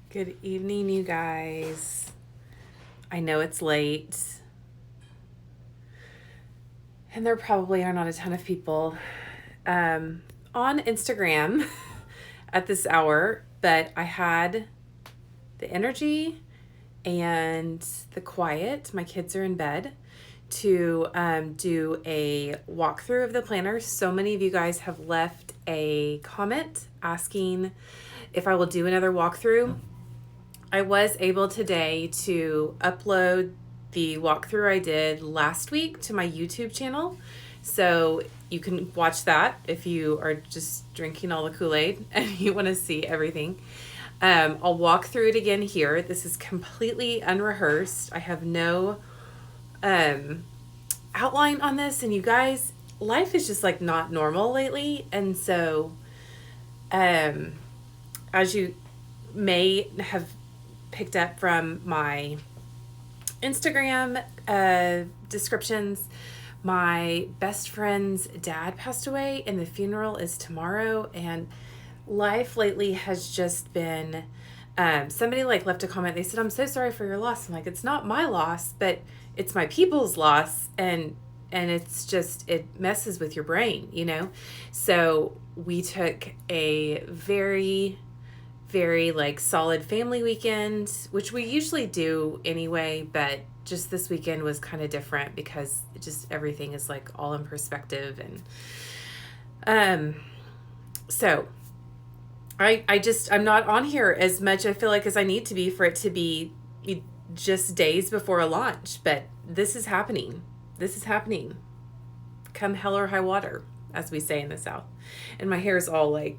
Good evening, you guys. I know it's late, and there probably are not a ton of people on Instagram at this hour, but I had the energy and the quiet. My kids are in bed to do a walkthrough of the planner. So many of you guys have left a comment asking if I will do another walkthrough. I was able today to upload the walkthrough I did last week to my YouTube channel. So you can watch that if you are just drinking all the Kool-Aid and you want to see everything. I'll walk through it again here. This is completely unrehearsed. I have no outline on this. And you guys, life is just like not normal lately. And so as you may have picked up from my Instagram descriptions, my best friend's dad passed away and the funeral is tomorrow, and life lately has just been somebody like left a comment. They said, I'm so sorry for your loss. I'm like, it's not my loss, but it's my people's loss, and it's just, it messes with your brain, you know. So we took a very like solid family weekend, which we usually do anyway, but just this weekend was kind of different because it just everything is like all in perspective. And so I'm not on here as much, I feel like, as I need to be for it to be just days before a launch, but this is happening come hell or high water, as we say in the South. And my hair is all like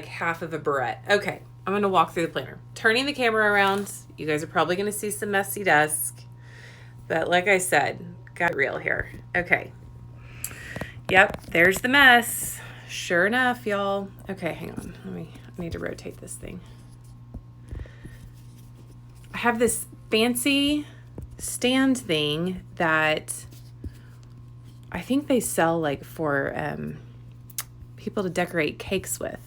half of a barrette. Okay, I'm going to walk through the planner. Turning the camera around, you guys are probably going to see some messy desk. But like I said, got it real here. Okay. Yep, there's the mess. Sure enough, y'all. Okay, hang on. I need to rotate this thing. I have this fancy stand thing that I think they sell like for people to decorate cakes with.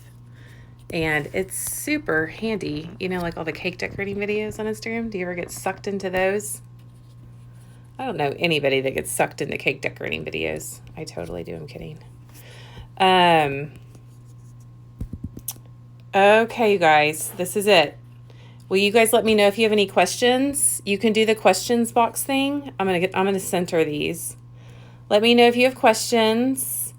And it's super handy, you know, like all the cake decorating videos on Instagram. Do you ever get sucked into those? I don't know anybody that gets sucked into cake decorating videos. I totally do. I'm kidding. Okay, you guys, this is it. Will you guys let me know if you have any questions? You can do the questions box thing. I'm gonna center these. Let me know if you have questions.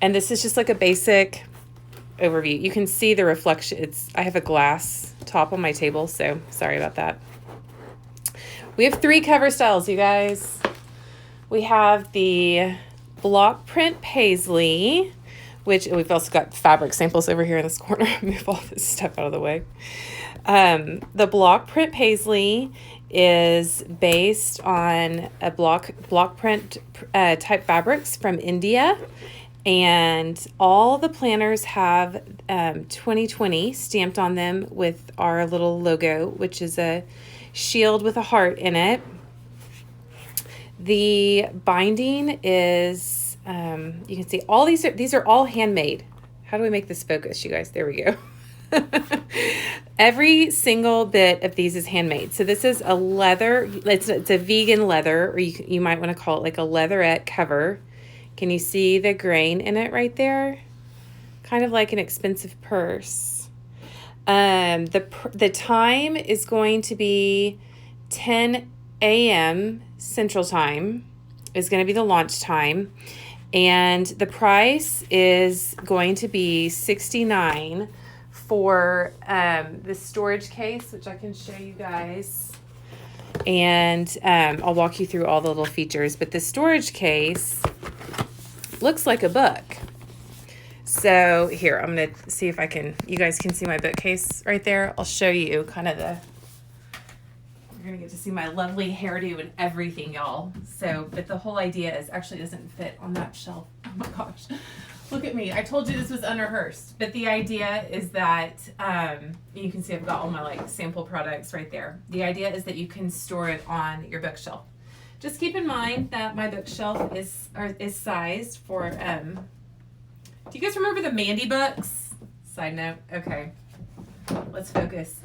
And this is just like a basic overview. You can see the reflection. I have a glass top on my table, so sorry about that. We have 3 cover styles, you guys. We have the block print paisley, which we've also got fabric samples over here in this corner. Move all this stuff out of the way. The block print paisley is based on a block print type fabrics from India. And all the planners have 2020 stamped on them with our little logo, which is a shield with a heart in it. The binding is, you can see all these are all handmade. How do we make this focus, you guys? There we go. Every single bit of these is handmade. So this is a leather, it's a vegan leather, or you might want to call it like a leatherette cover. Can you see the grain in it right there? Kind of like an expensive purse. The time is going to be 10 a.m. Central Time is going to be the launch time. And the price is going to be $69 for the storage case, which I can show you guys. And I'll walk you through all the little features. But the storage case looks like a book. So here, I'm going to see if you guys can see my bookcase right there. I'll show you kind of you're going to get to see my lovely hairdo and everything, y'all. So, but the whole idea is actually doesn't fit on that shelf. Oh my gosh. Look at me. I told you this was unrehearsed. But the idea is that, you can see I've got all my like sample products right there. The idea is that you can store it on your bookshelf. Just keep in mind that my bookshelf is sized for, do you guys remember the Mandy books? Side note. Okay. Let's focus.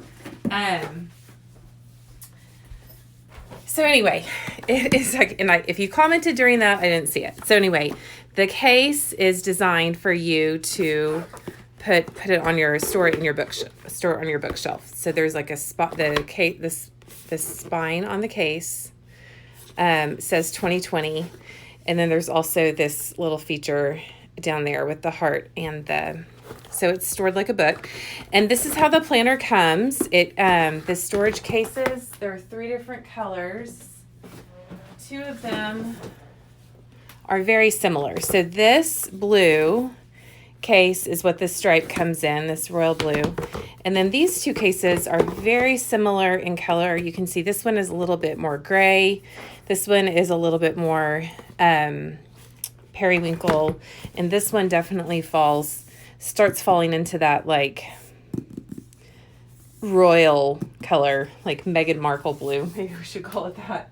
So anyway, it is like, and if you commented during that, I didn't see it. So anyway, the case is designed for you to put it on your store on your bookshelf. So there's like a spot. The spine on the case says 2020, and then there's also this little feature down there with the heart and so it's stored like a book. And this is how the planner comes. The storage cases, there are 3 different colors. 2 of them are very similar. So this blue case is what this stripe comes in, this royal blue. And then these 2 cases are very similar in color. You can see this one is a little bit more gray. This one is a little bit more periwinkle. And this one definitely starts falling into that like royal color, like Meghan Markle blue. Maybe we should call it that.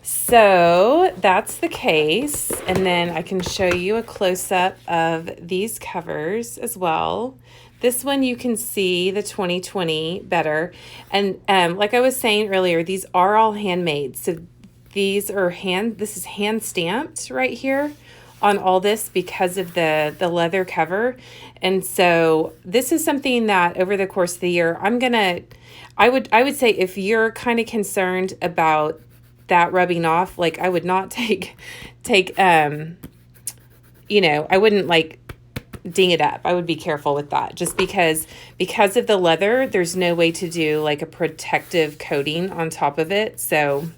So that's the case. And then I can show you a close-up of these covers as well. This one you can see the 2020 better. And like I was saying earlier, these are all handmade. So this is hand stamped right here on all this because of the leather cover. And so this is something that over the course of the year, I would say if you're kind of concerned about that rubbing off, like I would not take I wouldn't like ding it up. I would be careful with that just because of the leather, there's no way to do like a protective coating on top of it. So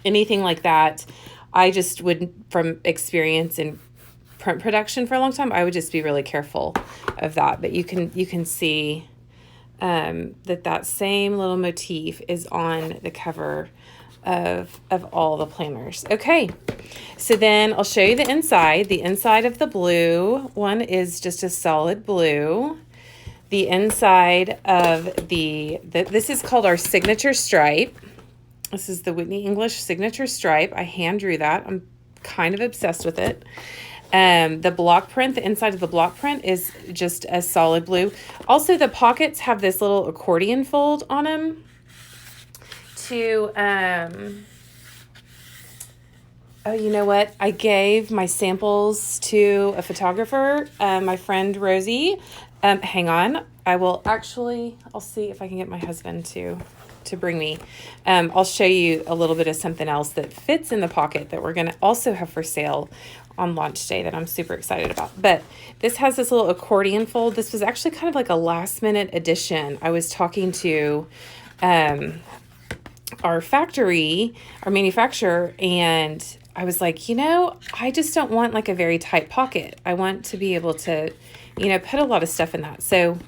anything like that, I just would, from experience in print production for a long time, I would just be really careful of that. But you can see that same little motif is on the cover of all the planners. Okay, so then I'll show you the inside. The inside of the blue one is just a solid blue. The inside of this is called our signature stripe. This is the Whitney English signature stripe. I hand drew that. I'm kind of obsessed with it. The block print, the inside of the block print is just a solid blue. Also, the pockets have this little accordion fold on them to, oh, you know what? I gave my samples to a photographer, my friend Rosie. Hang on. I'll see if I can get my husband to bring me. I'll show you a little bit of something else that fits in the pocket that we're going to also have for sale on launch day that I'm super excited about. But this has this little accordion fold. This was actually kind of like a last minute addition. I was talking to our manufacturer, and I was like, I just don't want like a very tight pocket. I want to be able to, put a lot of stuff in that. So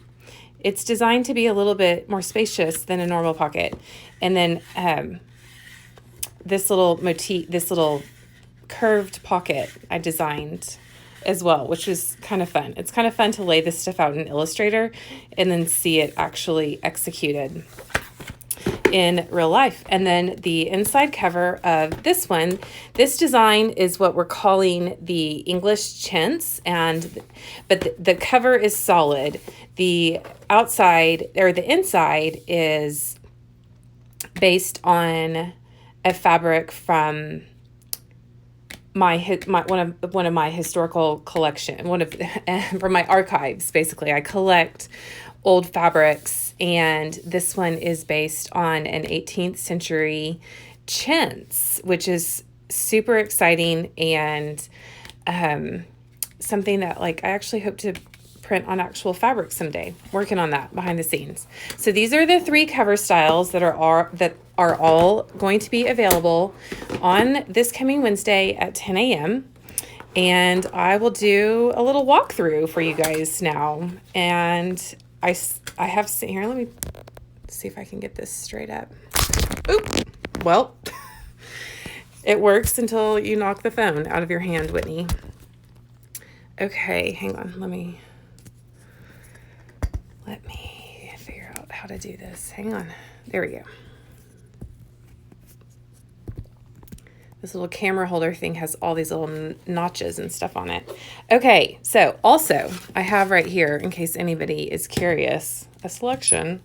it's designed to be a little bit more spacious than a normal pocket. And then this little motif, this little curved pocket I designed as well, which was kind of fun. It's kind of fun to lay this stuff out in Illustrator and then see it actually executed in real life. And then the inside cover of this one, this design is what we're calling the English chintz, but the cover is solid. The outside or the inside is based on a fabric from one of my historical collection, from my archives. Basically, I collect old fabrics, and this one is based on an 18th century chintz, which is super exciting and something that I actually hope to print on actual fabric someday. Working on that behind the scenes. So these are the 3 cover styles that are all going to be available on this coming Wednesday at 10 a.m. And I will do a little walkthrough for you guys now. And I have here. Let me see if I can get this straight up. Oop. Well, it works until you knock the phone out of your hand, Whitney. Okay, hang on. Let me figure out how to do this. Hang on. There we go. This little camera holder thing has all these little notches and stuff on it. Okay, so also I have right here, in case anybody is curious, a selection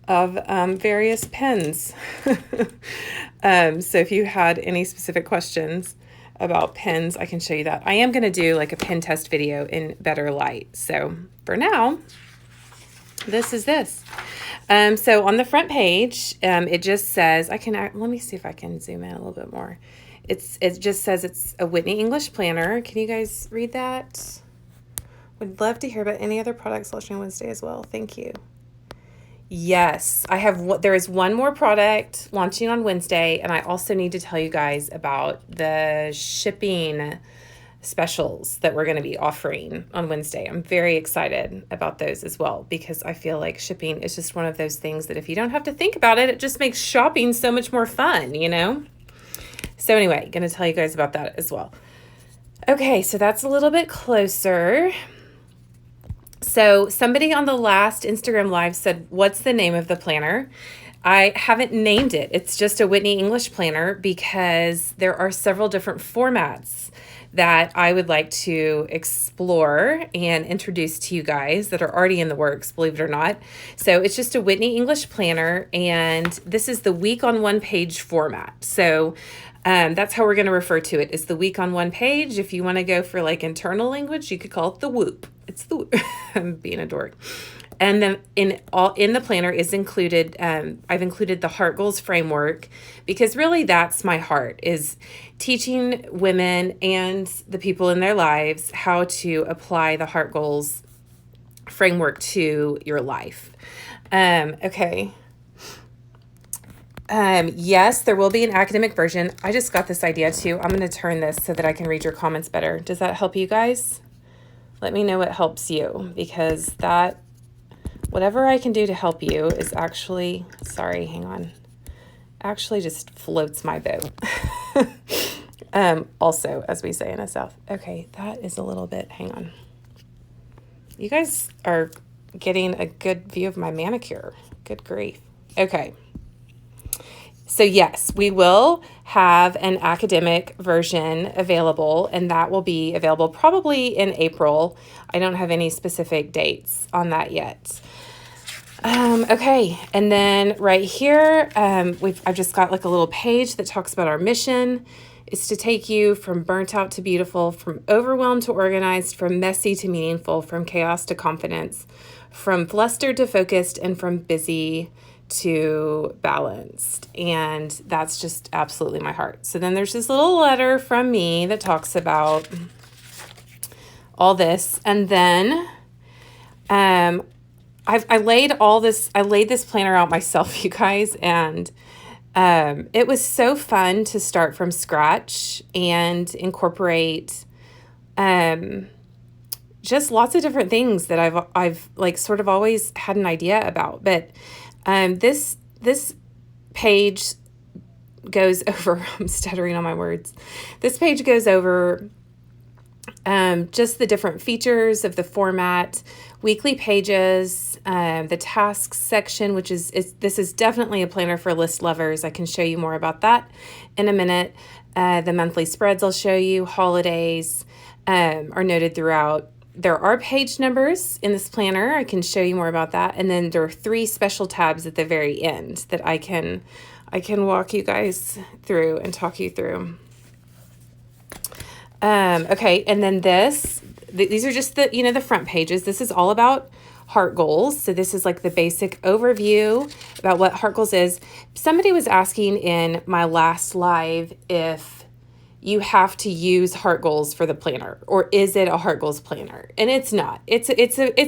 of various pens. So if you had any specific questions about pens, I can show you that. I am going to do like a pen test video in better light. So for now, this is this. So on the front page, it just says, let me see if I can zoom in a little bit more. It just says it's a Whitney English planner. Can you guys read that? Would love to hear about any other products launching on Wednesday as well. Thank you. Yes, there is one more product launching on Wednesday, and I also need to tell you guys about the shipping specials that we're going to be offering on Wednesday. I'm very excited about those as well, because I feel like shipping is just one of those things that if you don't have to think about it, it just makes shopping so much more fun, you know? So anyway, going to tell you guys about that as well. Okay, so that's a little bit closer. So somebody on the last Instagram Live said, what's the name of the planner? I haven't named it. It's just a Whitney English planner because there are several different formats that I would like to explore and introduce to you guys that are already in the works, believe it or not. So it's just a Whitney English planner, and this is the week on one page format. So that's how we're going to refer to it, is the week on one page. If you want to go for like internal language, you could call it the whoop. It's the whoop. I'm being a dork. And then in the planner is included, I've included the Heart Goals framework, because really that's my heart, is teaching women and the people in their lives how to apply the Heart Goals framework to your life. Okay. Yes, there will be an academic version. I just got this idea too. I'm going to turn this so that I can read your comments better. Does that help you guys? Let me know what helps you, because whatever I can do to help you is actually, actually just floats my boat. Also, as we say in the South. Okay, that is a little bit, hang on. You guys are getting a good view of my manicure. Good grief. Okay. So yes, we will have an academic version available, and that will be available probably in April. I don't have any specific dates on that yet. Okay, and then right here, I've just got like a little page that talks about our mission. It's to take you from burnt out to beautiful, from overwhelmed to organized, from messy to meaningful, from chaos to confidence, from flustered to focused, and from busy to balanced. And that's just absolutely my heart. So then there's this little letter from me that talks about all this. And then I laid this planner out myself, you guys, and it was so fun to start from scratch and incorporate just lots of different things that I've like sort of always had an idea about. But this page goes over, I'm stuttering on my words. This page goes over just the different features of the format, weekly pages, the tasks section, which this is definitely a planner for list lovers. I can show you more about that in a minute. The monthly spreads I'll show you, holidays are noted throughout. There are page numbers in this planner. I can show you more about that. And then there are 3 special tabs at the very end that I can walk you guys through and talk you through. Okay, and then these are just the front pages. This is all about Heart Goals. So this is like the basic overview about what Heart Goals is. Somebody was asking in my last live if you have to use Heart Goals for the planner, or is it a Heart Goals planner? And it's not. It's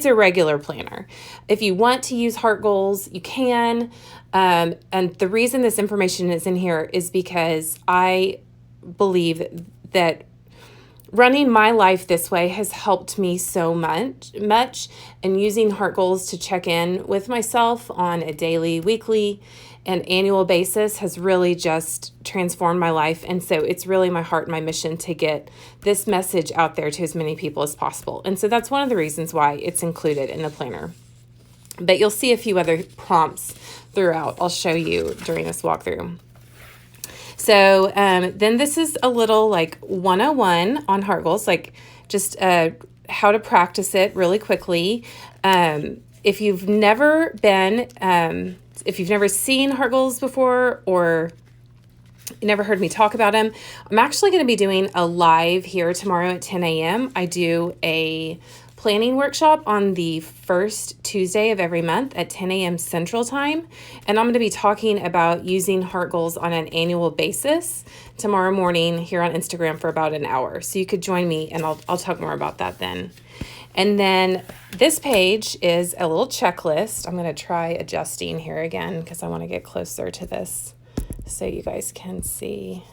a regular planner. If you want to use Heart Goals, you can. And the reason this information is in here is because I believe that running my life this way has helped me so much, and using Heart Goals to check in with myself on a daily, weekly, and annual basis has really just transformed my life. And so it's really my heart and my mission to get this message out there to as many people as possible. And so that's one of the reasons why it's included in the planner. But you'll see a few other prompts throughout. I'll show you during this walkthrough. So then this is a little like 101 on heart goals, like just how to practice it really quickly. If you've never if you've never seen heart goals before, or you never heard me talk about them, I'm actually going to be doing a live here tomorrow at 10 a.m. I do a planning workshop on the first Tuesday of every month at 10 a.m. Central Time. And I'm going to be talking about using heart goals on an annual basis tomorrow morning here on Instagram for about an hour. So you could join me and I'll talk more about that then. And then this page is a little checklist. I'm going to try adjusting here again because I want to get closer to this so you guys can see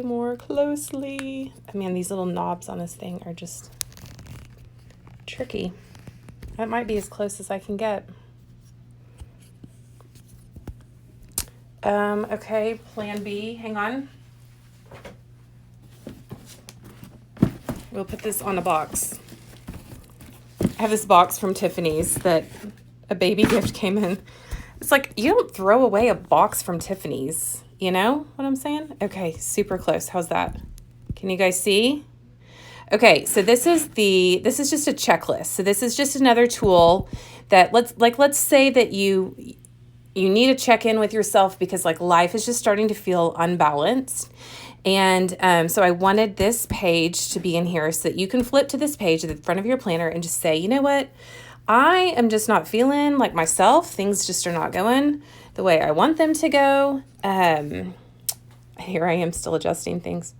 more closely. I mean, these little knobs on this thing are just tricky. That might be as close as I can get. Okay, plan B, hang on. We'll put this on a box. I have this box from Tiffany's that a baby gift came in. It's like, you don't throw away a box from Tiffany's. You know what I'm saying? Okay, super close. How's that? Can you guys see? Okay, so this is just a checklist. So this is just another tool that let's say that you need to check in with yourself because like life is just starting to feel unbalanced. And so I wanted this page to be in here so that you can flip to this page at the front of your planner and just say, you know what? I am just not feeling like myself. Things just are not going the way I want them to go. Here I am still adjusting things.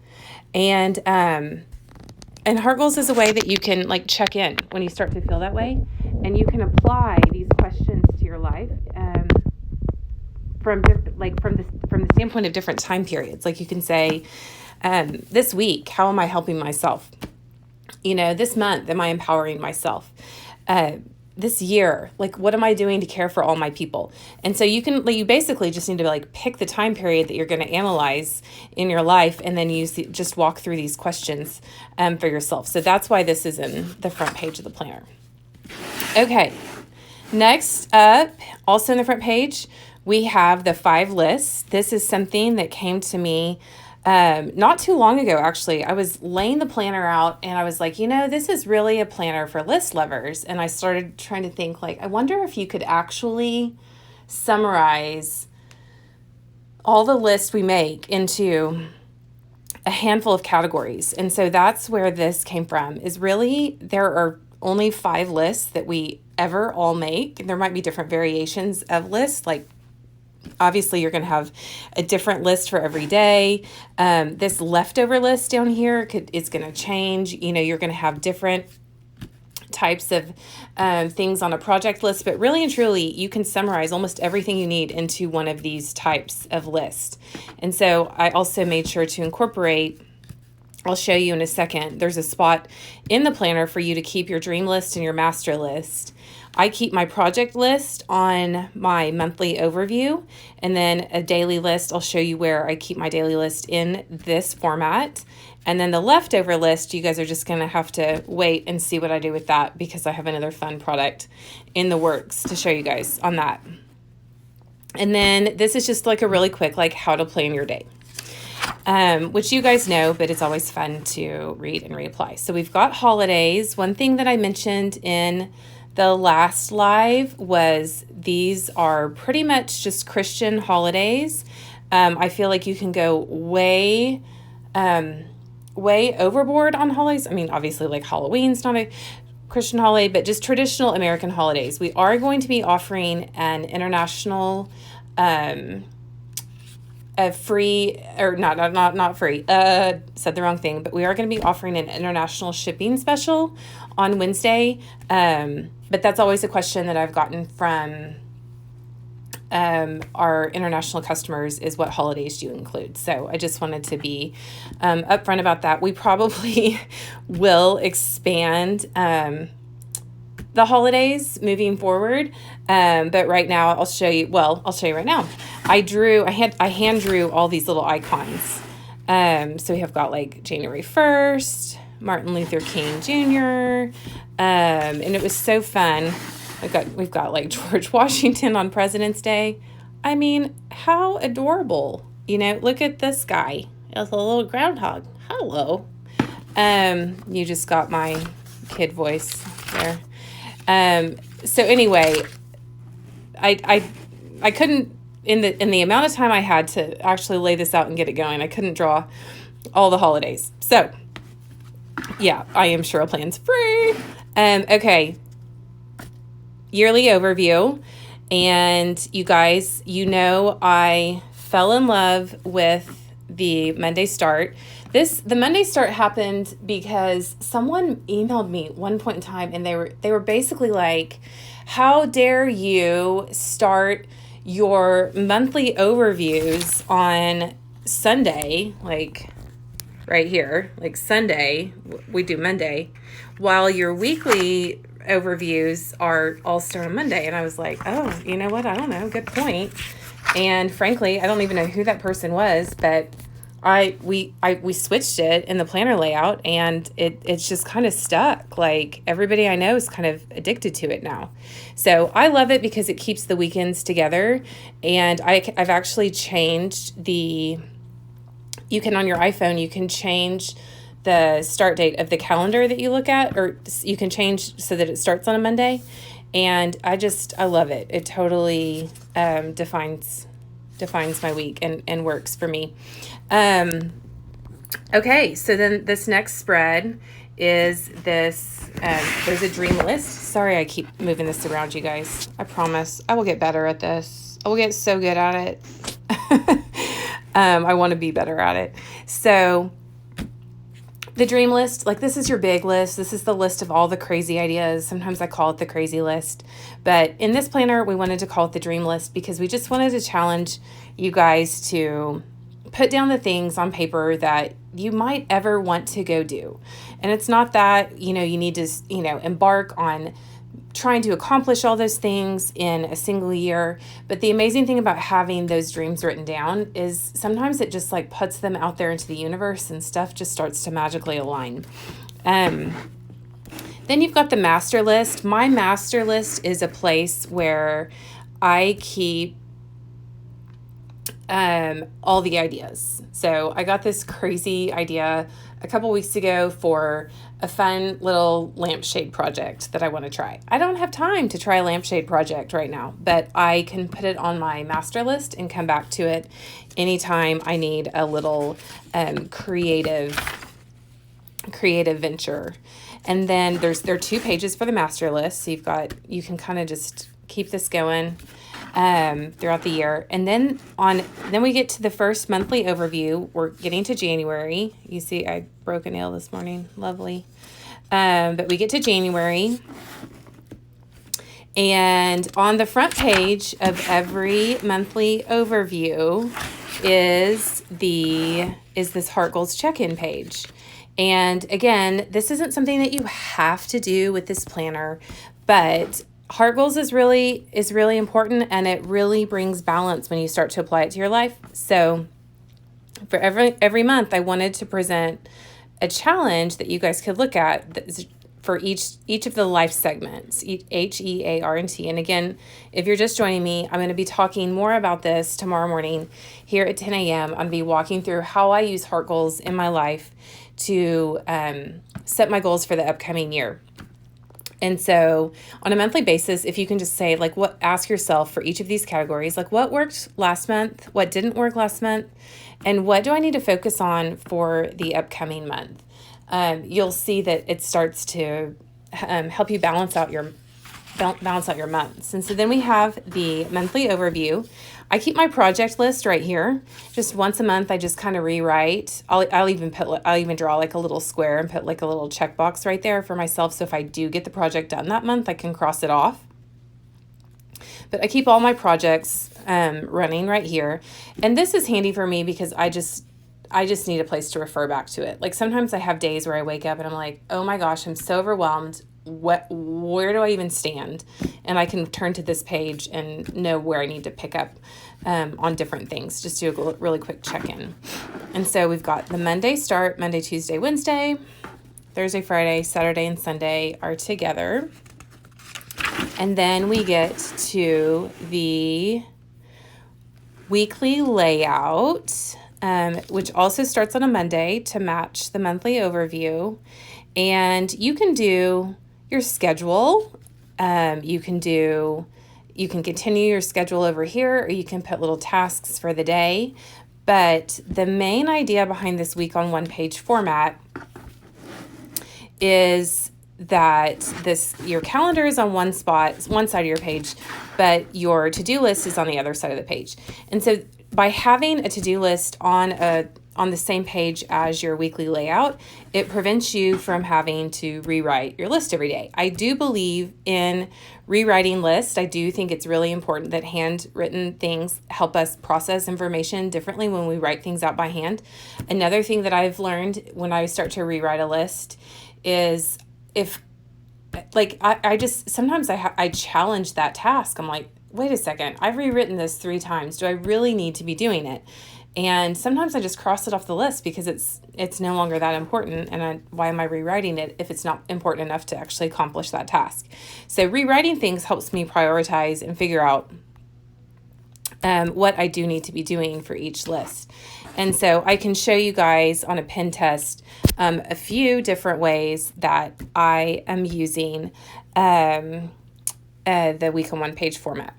And heart goals is a way that you can like check in when you start to feel that way. And you can apply these questions to your life from the standpoint of different time periods. Like you can say, this week, how am I helping myself? You know, this month, am I empowering myself? This year, like what am I doing to care for all my people? And so you basically just need to like pick the time period that you're going to analyze in your life and then just walk through these questions for yourself. So that's why this is in the front page of the planner. Okay, next up, also in the front page, we have the 5 lists. This is something that came to me not too long ago, actually. I was laying the planner out and I was like, you know, this is really a planner for list lovers. And I started trying to think like, I wonder if you could actually summarize all the lists we make into a handful of categories. And so that's where this came from, is really there are only 5 lists that we ever all make. There might be different variations of lists, like obviously you're going to have a different list for every day. This leftover list down here is going to change. You know, you're going to have different types of things on a project list, but really and truly you can summarize almost everything you need into one of these types of lists. And so I also made sure to incorporate, I'll show you in a second, there's a spot in the planner for you to keep your dream list and your master list. I keep my project list on my monthly overview, and then a daily list. I'll show you where I keep my daily list in this format. And then the leftover list, you guys are just going to have to wait and see what I do with that because I have another fun product in the works to show you guys on that. And then this is just like a really quick, like how to plan your day. Which you guys know, but it's always fun to read and reapply. So we've got holidays. One thing that I mentioned in the last live was these are pretty much just Christian holidays. I feel like you can go way overboard on holidays. I mean, obviously like Halloween's not a Christian holiday, but just traditional American holidays. We are going to be offering an international a free, or not free, said the wrong thing, but we are going to be offering an international shipping special on Wednesday. But that's always a question that I've gotten from our international customers, is what holidays do you include? So I just wanted to be upfront about that. We probably will expand the holidays moving forward. But right now I'll show you right now. I hand drew all these little icons. So we have got like January 1st, Martin Luther King Jr. And it was so fun. We've got like George Washington on President's Day. I mean, how adorable. You know, look at this guy. It's a little groundhog. Hello. You just got my kid voice there. So anyway, I couldn't, in the amount of time I had to actually lay this out and get it going, I couldn't draw all the holidays. So yeah, I am Cheryl Plans Free. Okay. Yearly overview. And you guys, you know, I fell in love with the Monday Start. The Monday Start happened because someone emailed me one point in time, and they were basically like, how dare you start your monthly overviews on Sunday, like right here, like Sunday, we do Monday, while your weekly overviews are all start on Monday. And I was like, oh, you know what? I don't know. Good point. And frankly, I don't even know who that person was, but we switched it in the planner layout, and it's just kind of stuck. Like everybody I know is kind of addicted to it now. So I love it because it keeps the weekends together. And I've actually changed you can, on your iPhone, you can change the start date of the calendar that you look at, or you can change so that it starts on a Monday. And I love it. It totally defines my week and works for me. Okay, so then this next spread is this, there's a dream list. Sorry, I keep moving this around, you guys. I promise I will get better at this. I will get so good at it. I want to be better at it. So the dream list, like this is your big list. This is the list of all the crazy ideas. Sometimes I call it the crazy list. But in this planner, we wanted to call it the dream list because we just wanted to challenge you guys to put down the things on paper that you might ever want to go do. And it's not that, you need to, embark on trying to accomplish all those things in a single year. But the amazing thing about having those dreams written down is sometimes it just like puts them out there into the universe and stuff just starts to magically align. Then you've got the master list. My master list is a place where I keep all the ideas. So I got this crazy idea a couple weeks ago for a fun little lampshade project that I want to try. I don't have time to try a lampshade project right now, but I can put it on my master list and come back to it anytime I need a little creative venture. And then there are 2 pages for the master list. So you can kind of just keep this going throughout the year. And then we get to the first monthly overview. We're getting to January. You see, I broke a nail this morning. Lovely. But we get to January. And on the front page of every monthly overview is this Heart Goals check-in page. And again, this isn't something that you have to do with this planner, but Heart Goals is really important, and it really brings balance when you start to apply it to your life. So for every month, I wanted to present a challenge that you guys could look at for each of the life segments, H, E, A, R, and T. And again, if you're just joining me, I'm going to be talking more about this tomorrow morning here at 10 a.m. I'm going to be walking through how I use Heart Goals in my life to set my goals for the upcoming year. And so on a monthly basis, if you can just say, like, ask yourself for each of these categories, like what worked last month, what didn't work last month, and what do I need to focus on for the upcoming month? You'll see that it starts to help you balance out your months. And so then we have the monthly overview. I keep my project list right here. Just once a month, I just kind of rewrite. I'll even draw like a little square and put like a little checkbox right there for myself. So if I do get the project done that month, I can cross it off. But I keep all my projects running right here. And this is handy for me because I just need a place to refer back to it. Like sometimes I have days where I wake up and I'm like, oh my gosh, I'm so overwhelmed. Where do I even stand? And I can turn to this page and know where I need to pick up on different things. Just do a really quick check-in. And so we've got the Monday start, Monday, Tuesday, Wednesday, Thursday, Friday, Saturday, and Sunday are together. And then we get to the weekly layout, which also starts on a Monday to match the monthly overview. And you can do your schedule. You can continue your schedule over here, or you can put little tasks for the day. But the main idea behind this week on one page format is that your calendar is on one side of your page, but your to-do list is on the other side of the page. And so by having a to-do list on the same page as your weekly layout, it prevents you from having to rewrite your list every day. I do believe in rewriting lists. I do think it's really important that handwritten things help us process information differently when we write things out by hand. Another thing that I've learned when I start to rewrite a list is I just sometimes I challenge that task. I'm like, wait a second, I've rewritten this 3 times. Do I really need to be doing it? And sometimes I just cross it off the list because it's no longer that important. And why am I rewriting it if it's not important enough to actually accomplish that task? So rewriting things helps me prioritize and figure out what I do need to be doing for each list. And so I can show you guys on a pen test a few different ways that I am using the week on one page format.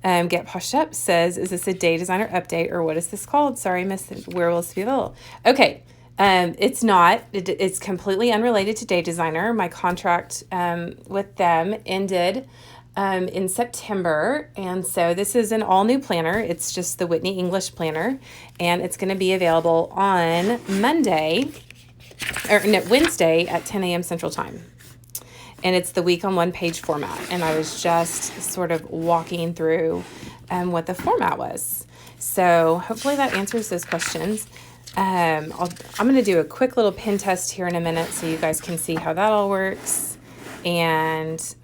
Get Poshed Up says, is this a Day Designer update or what is this called? Sorry, miss. Where will this be available? Okay. It's not. It's completely unrelated to Day Designer. My contract with them ended in September. And so this is an all new planner. It's just the Whitney English planner. And it's going to be available on Wednesday at 10 a.m. Central Time. And it's the week on one page format. And I was just sort of walking through what the format was. So hopefully that answers those questions. I'm going to do a quick little pen test here in a minute so you guys can see how that all works. And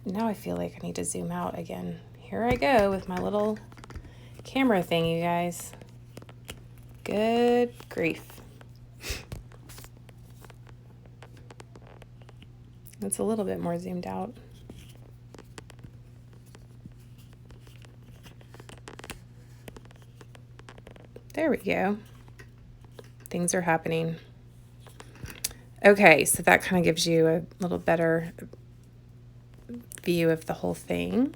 now I feel like I need to zoom out again. Here I go with my little camera thing, you guys. Good grief. It's a little bit more zoomed out. There we go. Things are happening. Okay, so that kind of gives you a little better view of the whole thing.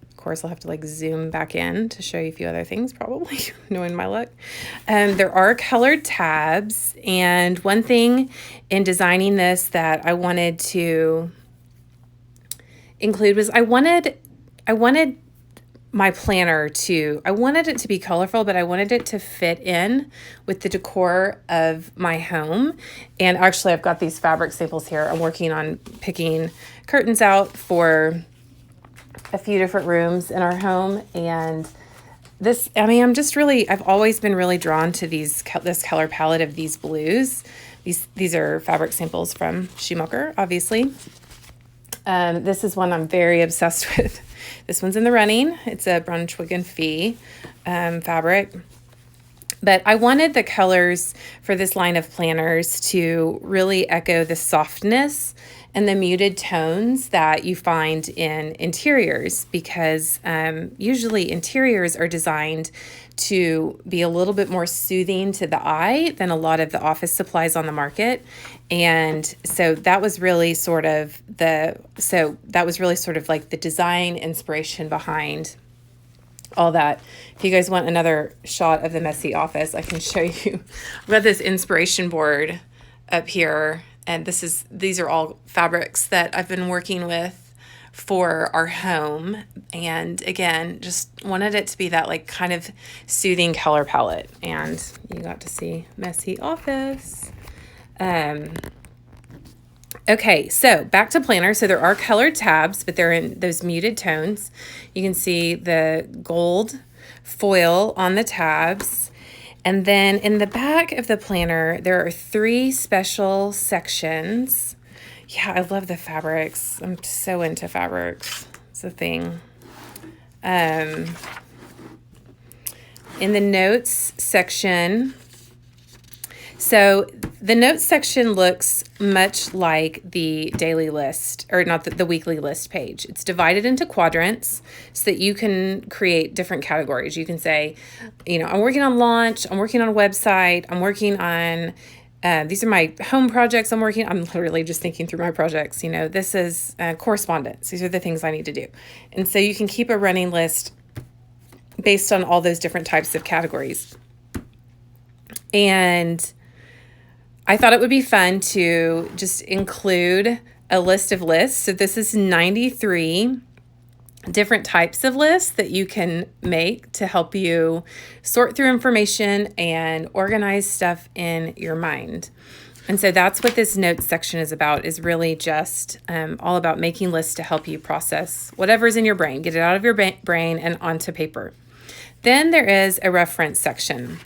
Of course, I'll have to zoom back in to show you a few other things, probably, knowing my luck. There are colored tabs, and one thing in designing this that I wanted to include was I wanted my planner I wanted it to be colorful, but I wanted it to fit in with the decor of my home. And actually, I've got these fabric samples here. I'm working on picking curtains out for a few different rooms in our home. And I've always been really drawn to this color palette of these blues. These are fabric samples from Schumacher, obviously. This is one I'm very obsessed with. This one's in the running. It's a Brunswick and Fee fabric. But I wanted the colors for this line of planners to really echo the softness and the muted tones that you find in interiors, because usually interiors are designed to be a little bit more soothing to the eye than a lot of the office supplies on the market. And so that was really sort of the design inspiration behind all that. If you guys want another shot of the messy office, I can show you. I've got this inspiration board up here, and these are all fabrics that I've been working with for our home. And again, just wanted it to be that kind of soothing color palette. And you got to see messy office. Okay, so back to planner. So there are colored tabs, but they're in those muted tones. You can see the gold foil on the tabs. And then in the back of the planner, there are 3 special sections. Yeah, I love the fabrics. I'm so into fabrics. It's a thing. In the notes section, so The notes section looks much like the daily list, or not the weekly list page. It's divided into quadrants so that you can create different categories. You can say, I'm working on launch, I'm working on a website, I'm working on, these are my home projects I'm literally just thinking through my projects. This is correspondence. These are the things I need to do. And so you can keep a running list based on all those different types of categories. And I thought it would be fun to just include a list of lists. So this is 93 different types of lists that you can make to help you sort through information and organize stuff in your mind. And so that's what this notes section is about, is really just all about making lists to help you process whatever's in your brain, get it out of your brain and onto paper. Then there is a reference section.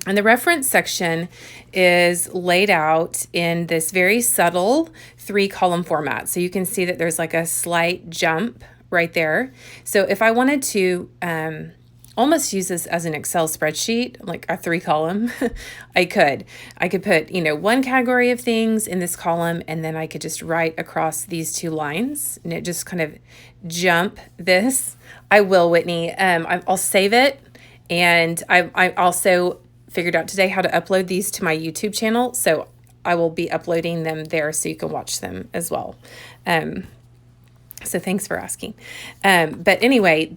And the reference section is laid out in this very subtle 3-column format. So you can see that there's like a slight jump right there. So if I wanted to almost use this as an Excel spreadsheet, like a 3-column, I could put, one category of things in this column, and then I could just write across these 2 lines, and it just kind of jump this. I will, Whitney. I'll save it. And I also figured out today how to upload these to my YouTube channel. So I will be uploading them there so you can watch them as well. So thanks for asking. But anyway,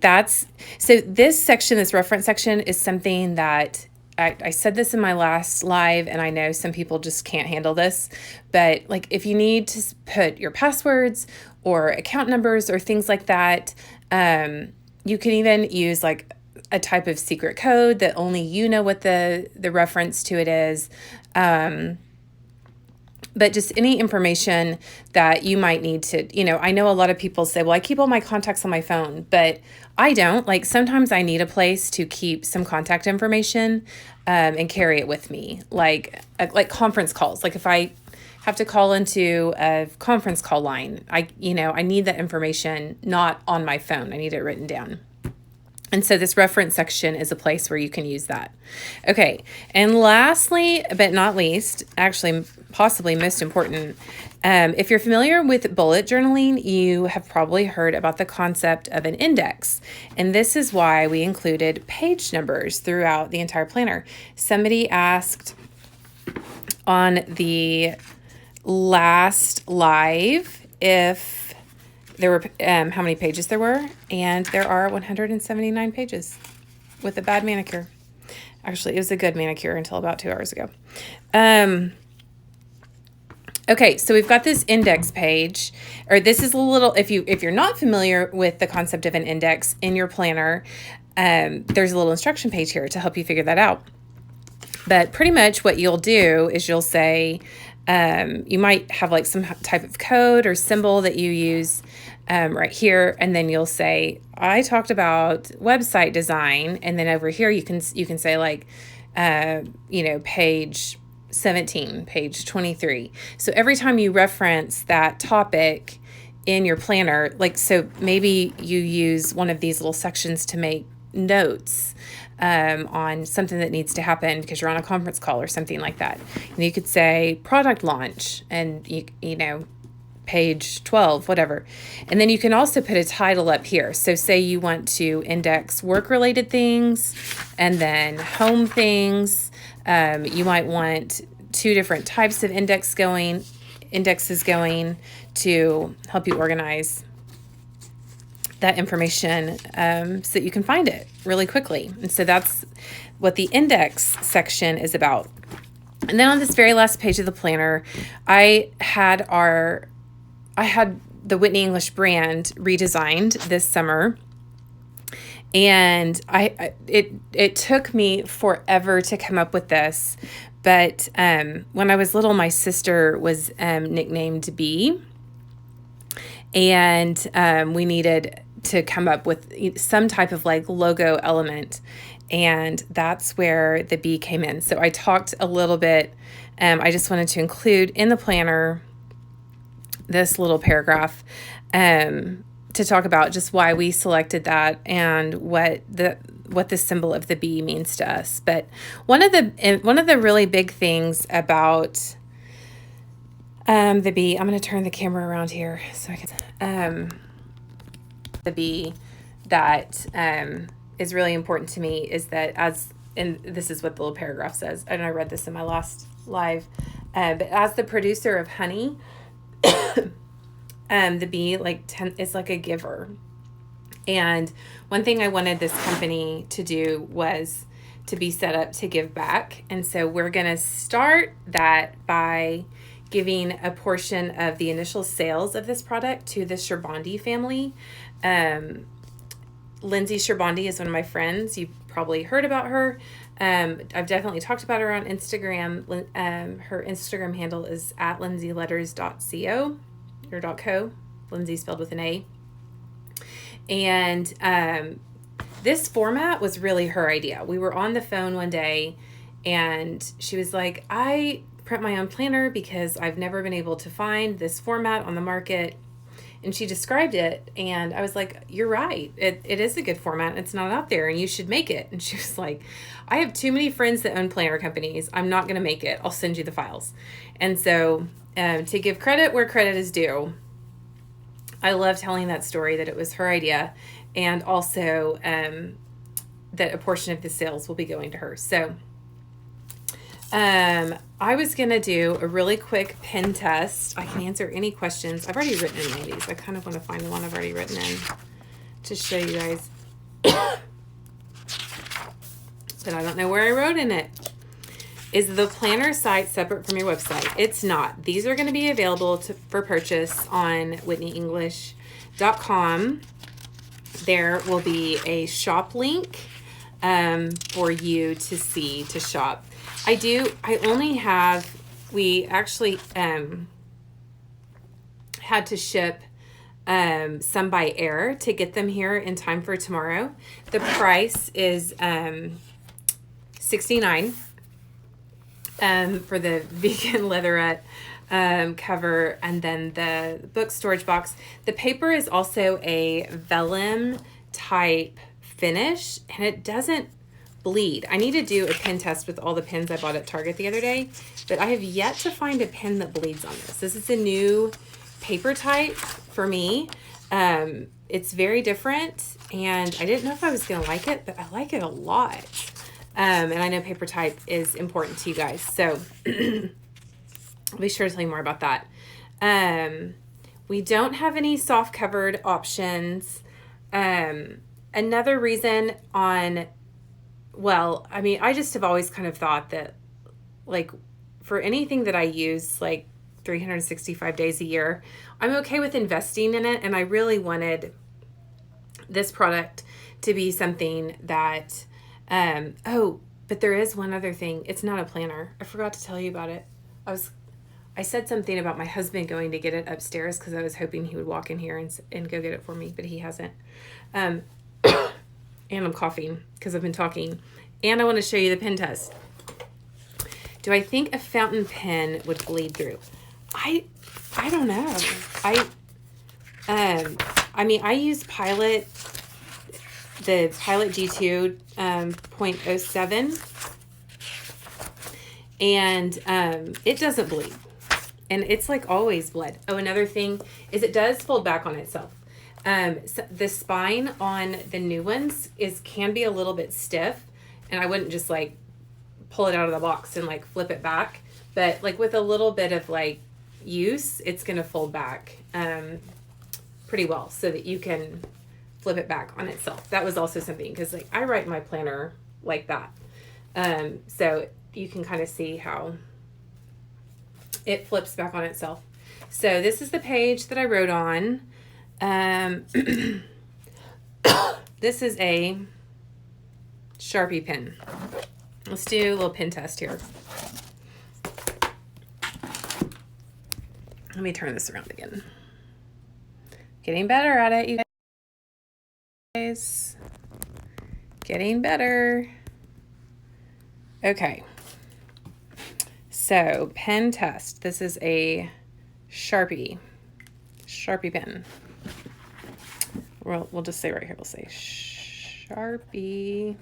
so this section, this reference section, is something that I said this in my last live, and I know some people just can't handle this, but like if you need to put your passwords or account numbers or things like that, you can even use like a type of secret code that only you know what the reference to it is. But just any information that you might need to, I know a lot of people say, well, I keep all my contacts on my phone, but I don't. Like sometimes I need a place to keep some contact information and carry it with me, like conference calls. Like if I have to call into a conference call line, I need that information not on my phone. I need it written down. And so this reference section is a place where you can use that. Okay, and lastly, but not least, actually possibly most important, if you're familiar with bullet journaling, you have probably heard about the concept of an index. And this is why we included page numbers throughout the entire planner. Somebody asked on the last live if there were how many pages there were, and there are 179 pages with a bad manicure. Actually, it was a good manicure until about 2 hours ago. Okay, so we've got this index page, or this is a little, if you're not familiar with the concept of an index in your planner, there's a little instruction page here to help you figure that out. But pretty much what you'll do is you'll say, you might have like some type of code or symbol that you use right here, and then you'll say, I talked about website design, and then over here you can say like, page 17, page 23. So every time you reference that topic in your planner, like, so maybe you use one of these little sections to make notes on something that needs to happen because you're on a conference call or something like that. And you could say product launch and page 12, whatever. And then you can also put a title up here. So say you want to index work-related things and then home things. You might want 2 different types of indexes going to help you organize that information so that you can find it really quickly. And so that's what the index section is about. And then on this very last page of the planner, I had the Whitney English brand redesigned this summer. And it took me forever to come up with this. But when I was little, my sister was nicknamed Bee. And we needed to come up with some type of like logo element. And that's where the bee came in. So I talked a little bit. I just wanted to include in the planner this little paragraph to talk about just why we selected that and what what the symbol of the bee means to us. But one of the really big things about the bee, I'm going to turn the camera around here so I can, the bee that is really important to me is that and this is what the little paragraph says, and I read this in my last live, but as the producer of honey, the bee is like a giver. And one thing I wanted this company to do was to be set up to give back. And so we're going to start that by giving a portion of the initial sales of this product to the Sherbandi family. Lindsay Sherbandi is one of my friends. You've probably heard about her. I've definitely talked about her on Instagram. Her Instagram handle is @lindsayletters.co or .co. Lindsay spelled with an A. And this format was really her idea. We were on the phone one day and she was like, I print my own planner because I've never been able to find this format on the market. And she described it and I was like, you're right. It is a good format. It's not out there and you should make it. And she was like, I have too many friends that own planner companies. I'm not going to make it. I'll send you the files. And so to give credit where credit is due, I love telling that story, that it was her idea, and also that a portion of the sales will be going to her. So I was going to do a really quick pen test. I can answer any questions. I've already written in one of these. I kind of want to find the one I've already written in to show you guys. But I don't know where I wrote in it. Is the planner site separate from your website? It's not. These are going to be available for purchase on WhitneyEnglish.com. There will be a shop link for you to shop. We actually had to ship some by air to get them here in time for tomorrow. The price is $69 for the vegan leatherette cover, and then the book storage box. The paper is also a vellum type finish, and it doesn't bleed. I need to do a pen test with all the pens I bought at Target the other day, but I have yet to find a pen that bleeds on this. This is a new paper type for me. It's very different, and I didn't know if I was going to like it, but I like it a lot. And I know paper type is important to you guys, so I'll be sure to tell you more about that. We don't have any soft covered options. Another reason I just have always kind of thought that, like, for anything that I use, like 365 days a year, I'm okay with investing in it. And I really wanted this product to be something that, but there is one other thing. It's not a planner. I forgot to tell you about it. I said something about my husband going to get it upstairs because I was hoping he would walk in here and go get it for me, but he hasn't. And I'm coughing because I've been talking. And I want to show you the pen test. Do I think a fountain pen would bleed through? I don't know. I use Pilot, the Pilot G2 .07, and it doesn't bleed. And it's like always bled. Oh, another thing is it does fold back on itself. So the spine on the new ones can be a little bit stiff, and I wouldn't just like pull it out of the box and like flip it back, but like with a little bit of like use, it's going to fold back pretty well so that you can flip it back on itself. That was also something, because like I write my planner like that, so you can kind of see how it flips back on itself. So this is the page that I wrote on. This is a Sharpie pen. Let's do a little pen test here. Let me turn this around again. Getting better at it, you guys. Getting better. Okay. So, pen test. This is a Sharpie pen. We'll just say right here, we'll say Sharpie. Sharpie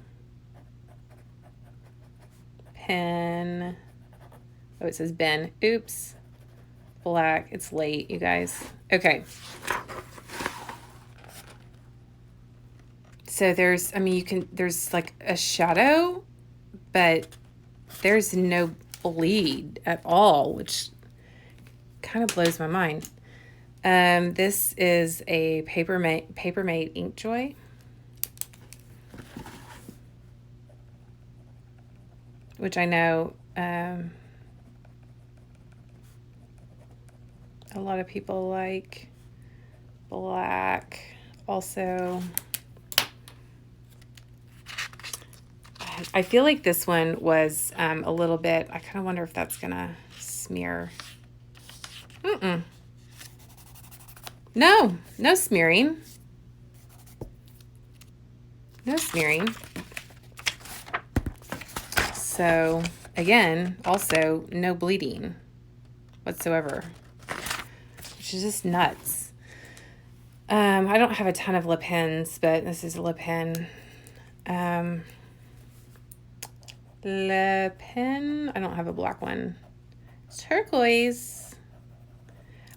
pen. Oh, it says Ben. Oops. Black. It's late, you guys. Okay. So there's, I mean, there's like a shadow, but there's no bleed at all, which kind of blows my mind. This is a Papermate Inkjoy. Which I know a lot of people like. Black. Also, I feel like this one was a little bit, I kind of wonder if that's going to smear. No, no smearing. No smearing. So, again, also no bleeding whatsoever, which is just nuts. I don't have a ton of lip pens, but this is a lip pen. Lip pen. I don't have a black one. Turquoise.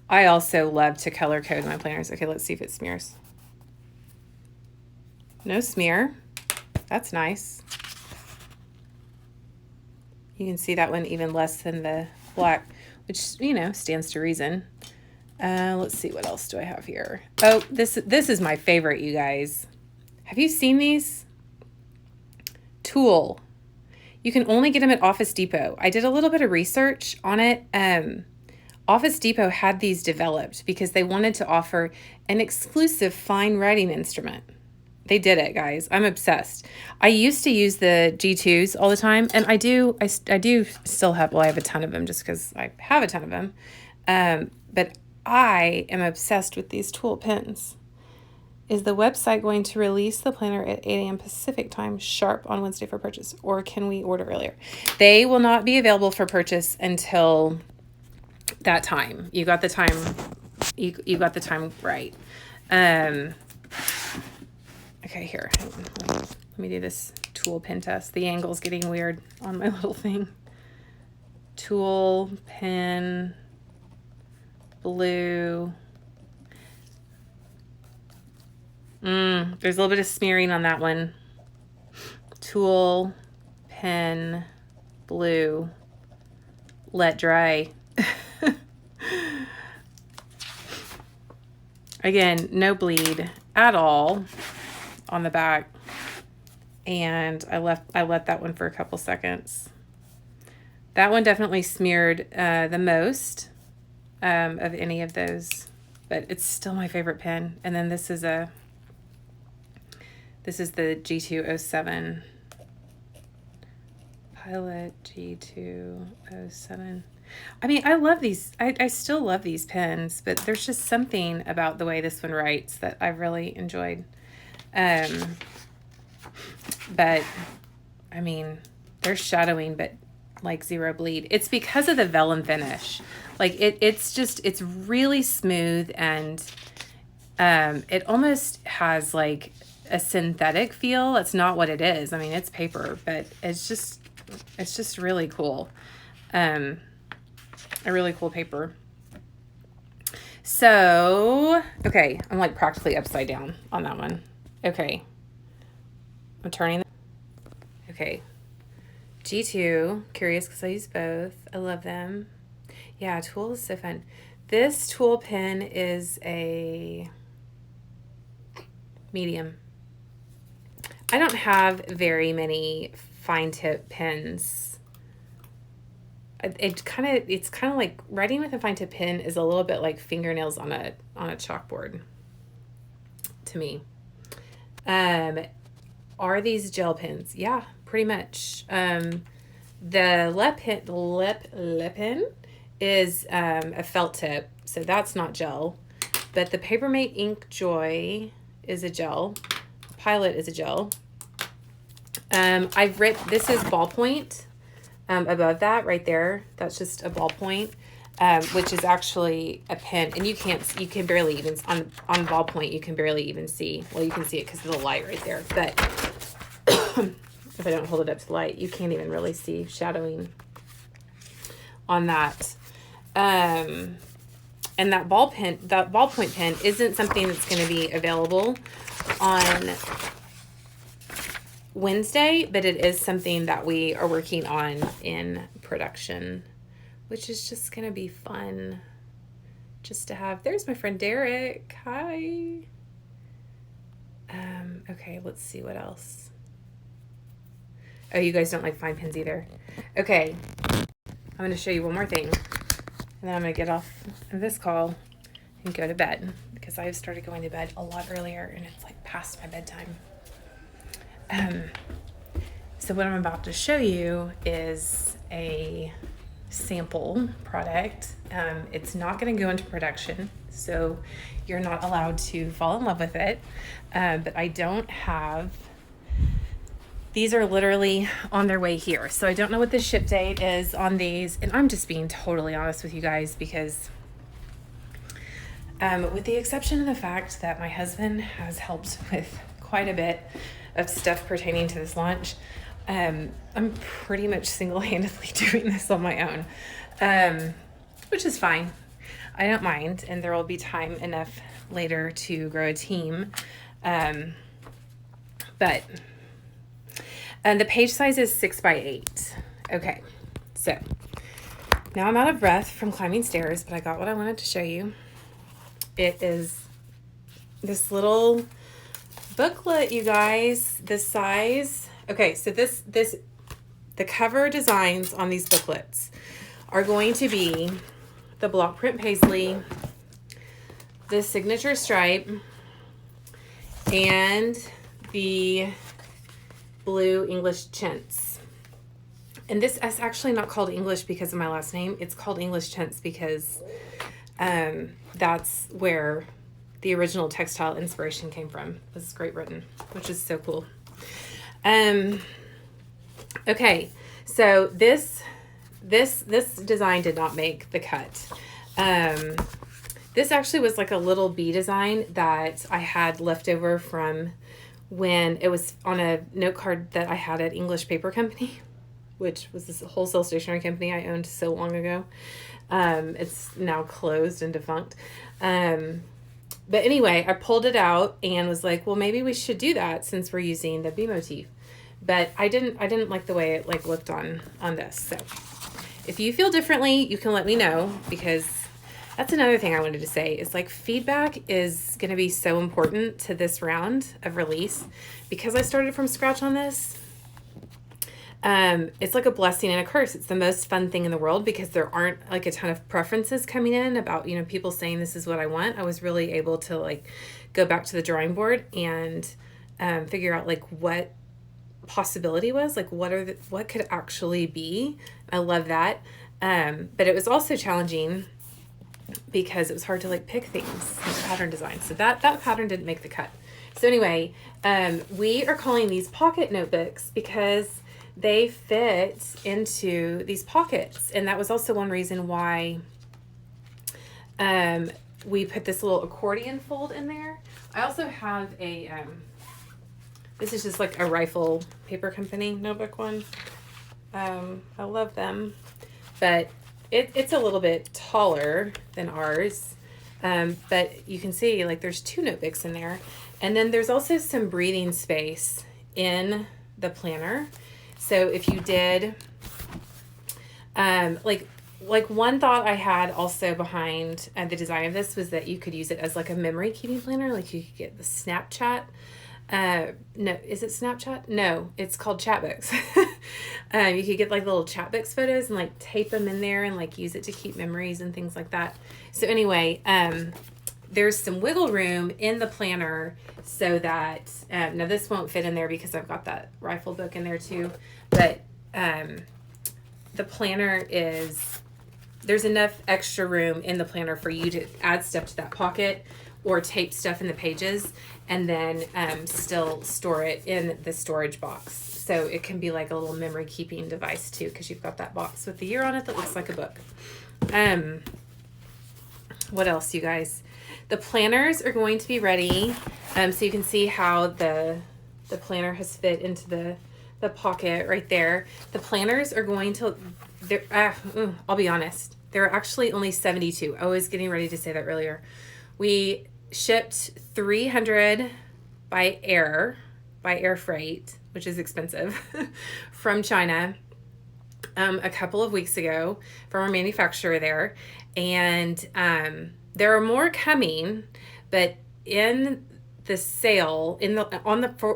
I also love to color code my planners. Okay, let's see if it smears. No smear. That's nice. You can see that one even less than the black, which, you know, stands to reason. Let's see, what else do I have here? Oh, this is my favorite, you guys. Have you seen these? Tulle. You can only get them at Office Depot. I did a little bit of research on it. Office Depot had these developed because they wanted to offer an exclusive fine writing instrument. They did it, guys. I'm obsessed. I used to use the G2s all the time, and I do still have, well, I have a ton of them just because I have a ton of them. But I am obsessed with these Tulle pens. Is the website going to release the planner at 8 a.m. Pacific time sharp on Wednesday for purchase, or can we order earlier? They will not be available for purchase until that time. You got the time. You got the time right. Okay, here. Let me do this Tulle pen test. The angle's getting weird on my little thing. Tulle pen, blue. There's a little bit of smearing on that one. Tulle pen, blue. Let dry. Again, no bleed at all on the back, and I let that one for a couple seconds. That one definitely smeared the most of any of those, but it's still my favorite pen. And then this is the G207 Pilot G207. I mean, I love these. I still love these pens, but there's just something about the way this one writes that I've really enjoyed. But I mean, they're shadowing, but like zero bleed. It's because of the vellum finish. Like it's really smooth, and it almost has like a synthetic feel. It's not what it is. I mean, it's paper, but it's just really cool. A really cool paper. So, okay, I'm like practically upside down on that one. Okay. I'm turning. Okay. G2, curious because I use both. I love them. Yeah, Tulle is so fun. This Tulle pen is a medium. I don't have very many fine tip pens. It's kind of like writing with a fine tip pen is a little bit like fingernails on a chalkboard to me. Are these gel pens? Yeah, pretty much. The lip pen is a felt tip, so that's not gel. But the Papermate Inkjoy is a gel. Pilot is a gel. This is ballpoint. Above that, right there, that's just a ballpoint. which is actually a pen, and you can barely even, on ballpoint, you can barely even see, well, you can see it because of the light right there, but if I don't hold it up to the light, you can't even really see shadowing on that. And that ballpoint pen isn't something that's going to be available on Wednesday, but it is something that we are working on in production, which is just going to be fun just to have. There's my friend Derek. Hi. Okay, let's see what else. Oh, you guys don't like fine pens either. Okay, I'm going to show you one more thing, and then I'm going to get off of this call and go to bed, because I've started going to bed a lot earlier, and it's like past my bedtime. So what I'm about to show you is a sample product. It's not going to go into production, so you're not allowed to fall in love with it. But I don't have, these are literally on their way here. So I don't know what the ship date is on these. And I'm just being totally honest with you guys, because with the exception of the fact that my husband has helped with quite a bit of stuff pertaining to this launch, I'm pretty much single-handedly doing this on my own, which is fine. I don't mind, and there will be time enough later to grow a team. But the page size is 6x8. Okay, so now I'm out of breath from climbing stairs, but I got what I wanted to show you. It is this little booklet, you guys. The size. Okay, so the cover designs on these booklets are going to be the block print paisley, the signature stripe, and the blue English chintz. And this is actually not called English because of my last name. It's called English chintz because that's where the original textile inspiration came from. This is Great Britain, which is so cool. Okay, so this design did not make the cut. This actually was like a little bee design that I had left over from when it was on a note card that I had at English Paper Company, which was this wholesale stationery company I owned so long ago. It's now closed and defunct. But anyway, I pulled it out and was like, well, maybe we should do that since we're using the bee motif. But I didn't like the way it like looked on this. So if you feel differently, you can let me know, because that's another thing I wanted to say is like feedback is going to be so important to this round of release, because I started from scratch on this. It's like a blessing and a curse. It's the most fun thing in the world because there aren't like a ton of preferences coming in about, you know, people saying this is what I want. I was really able to like go back to the drawing board and figure out like what possibility was, like what could actually be. I love that. But it was also challenging because it was hard to like pick things like pattern design. So that pattern didn't make the cut. So anyway, we are calling these pocket notebooks because they fit into these pockets. And that was also one reason why we put this little accordion fold in there. I also have a, this is just like a Rifle Paper Company notebook one. I love them, but it's a little bit taller than ours. But you can see like there's two notebooks in there. And then there's also some breathing space in the planner. So if you did, like one thought I had also behind the design of this was that you could use it as like a memory keeping planner. Like you could get the Snapchat. No, is it Snapchat? No, it's called Chatbooks. You could get like little Chatbooks photos and like tape them in there and like use it to keep memories and things like that. So anyway, there's some wiggle room in the planner so that, now this won't fit in there because I've got that Rifle book in there too, but the planner there's enough extra room in the planner for you to add stuff to that pocket or tape stuff in the pages and then still store it in the storage box. So it can be like a little memory keeping device too, because you've got that box with the year on it that looks like a book. What else, you guys? The planners are going to be ready. So you can see how the planner has fit into the pocket right there. The planners are going to, I'll be honest, there are actually only 72. I was getting ready to say that earlier. We shipped 300 by air freight, which is expensive, from China a couple of weeks ago from our manufacturer there. And there are more coming, but in the sale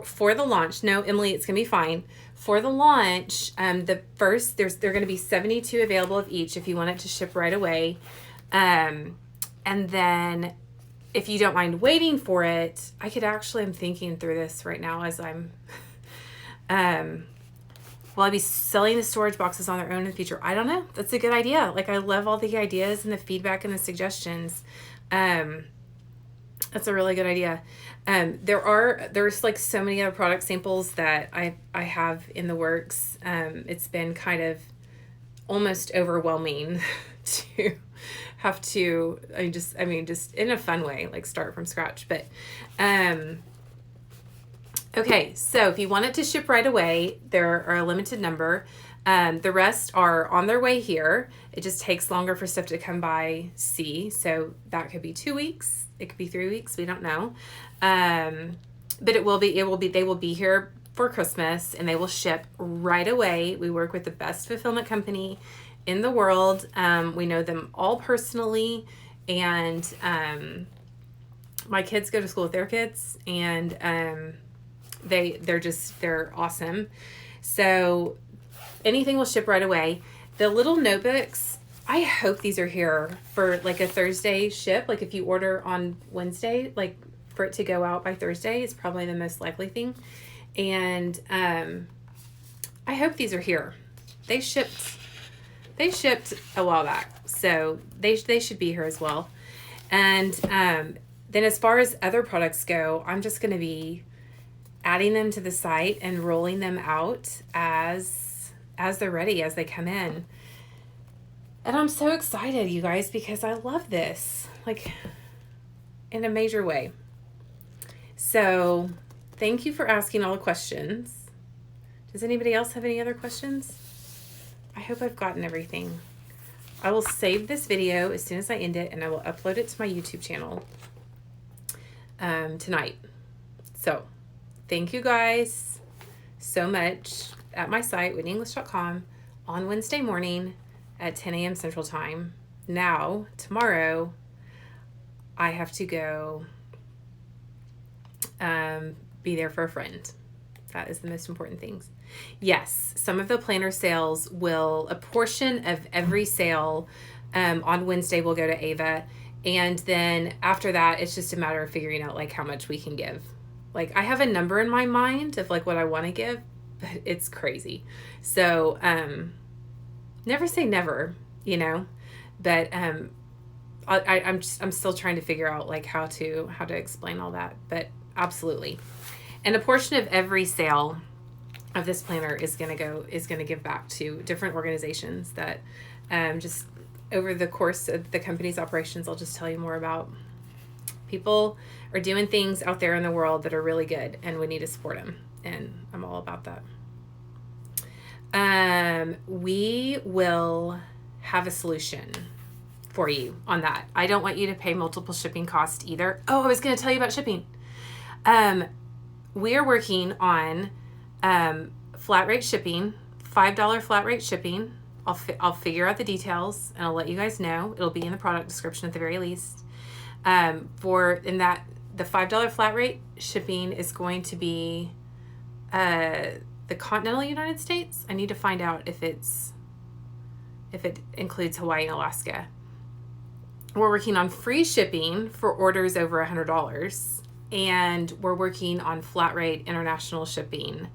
for the launch, no, Emily, it's gonna be fine. For the launch, there are going to be 72 available of each if you want it to ship right away. And then if you don't mind waiting for it, I'm thinking through this right now as I'm, will I be selling the storage boxes on their own in the future? I don't know. That's a good idea. Like, I love all the ideas and the feedback and the suggestions. That's a really good idea. There's like so many other product samples that I have in the works. It's been kind of almost overwhelming to have to, just in a fun way, like start from scratch. But, okay. So if you want it to ship right away, there are a limited number. The rest are on their way here. It just takes longer for stuff to come by sea. So that could be 2 weeks. It could be 3 weeks. We don't know. But they will be here for Christmas and they will ship right away. We work with the best fulfillment company in the world. We know them all personally, and my kids go to school with their kids, and they're awesome. So anything will ship right away. The little notebooks, I hope these are here for like a Thursday ship. Like if you order on Wednesday, like for it to go out by Thursday is probably the most likely thing. And I hope these are here. They shipped a while back, so they should be here as well. And then as far as other products go, I'm just going to be adding them to the site and rolling them out as they're ready, as they come in. And I'm so excited, you guys, because I love this, like, in a major way. So thank you for asking all the questions. Does anybody else have any other questions? I hope I've gotten everything. I will save this video as soon as I end it, and I will upload it to my YouTube channel tonight. So thank you guys so much at my site, whitneyenglish.com, on Wednesday morning at 10 a.m. Central Time. Now, tomorrow, I have to go be there for a friend. That is the most important things. Yes, some of the planner sales a portion of every sale on Wednesday will go to Ava. And then after that, it's just a matter of figuring out like how much we can give. Like, I have a number in my mind of like what I want to give, but it's crazy. So, never say never, but I'm still trying to figure out like how to explain all that, but absolutely. And a portion of every sale of this planner is going to give back to different organizations that just over the course of the company's operations, I'll just tell you more about. People are doing things out there in the world that are really good, and we need to support them, and I'm all about that. We will have a solution for you on that. I don't want you to pay multiple shipping costs either. Oh, I was going to tell you about shipping. We are working on flat rate shipping, $5 flat rate shipping. I'll figure out the details and I'll let you guys know. It'll be in the product description at the very least. The $5 flat rate shipping is going to be the continental United States. I need to find out if it includes Hawaii and Alaska. We're working on free shipping for orders over $100, and we're working on flat rate international shipping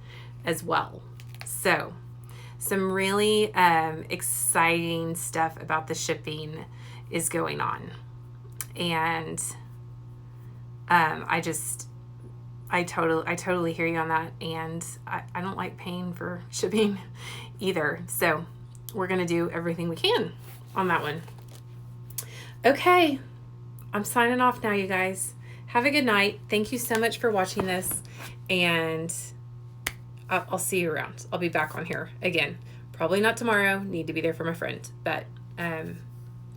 as well. So some really exciting stuff about the shipping is going on. And I totally hear you on that. And I don't like paying for shipping either. So we're going to do everything we can on that one. Okay, I'm signing off now, you guys. Have a good night. Thank you so much for watching this, and I'll see you around. I'll be back on here again. Probably not tomorrow. Need to be there for my friend, but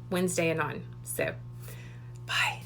Wednesday and on. So, bye.